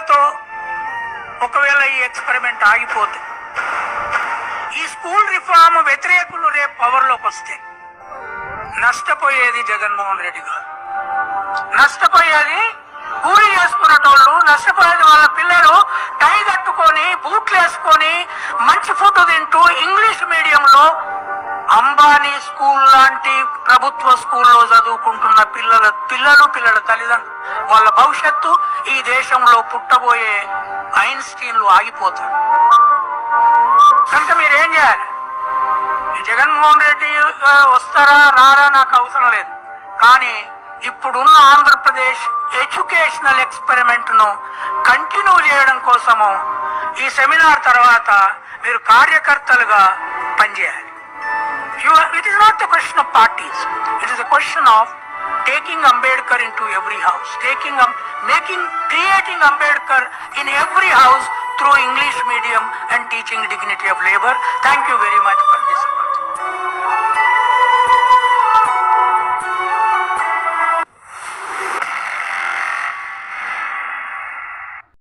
ఇంతటితో ఒకవేళ ఈ ఎక్స్పెరిమెంట్ ఆగిపోతే, ఈ స్కూల్ రిఫార్మ్ వ్యతిరేకులు రేపు పవర్లోకి వస్తే నష్టపోయేది జగన్మోహన్ రెడ్డి గారు, నష్టపోయేది కూలి చేసుకునేటోళ్ళు, నష్టపోయేది వాళ్ళ పిల్లలు టై కట్టుకొని బూట్లు వేసుకొని మంచి ఫుడ్ తింటూ ఇంగ్లీష్ మీడియంలో అంబానీ స్కూల్ లాంటి ప్రభుత్వ స్కూల్లో చదువుకుంటున్న పిల్లల తల్లిదండ్రులు, వాళ్ళ భవిష్యత్తు, ఈ దేశంలో పుట్టబోయే ఐన్స్టీన్లు ఆగిపోతారు. కనుక మీరేం చేయాలి? జగన్మోహన్ రెడ్డి వస్తారా రారా నాకు అవసరం లేదు, కానీ ఇప్పుడున్న ఆంధ్రప్రదేశ్ ఎడ్యుకేషనల్ ఎక్స్పెరిమెంట్ ను కంటిన్యూ చేయడం కోసము ఈ సెమినార్ తర్వాత మీరు కార్యకర్తలుగా పనిచేయాలి. It is not the question of parties. It is a question of taking Ambedkar into every house, creating Ambedkar in every house through English medium and teaching dignity of labor. Thank you very much for this.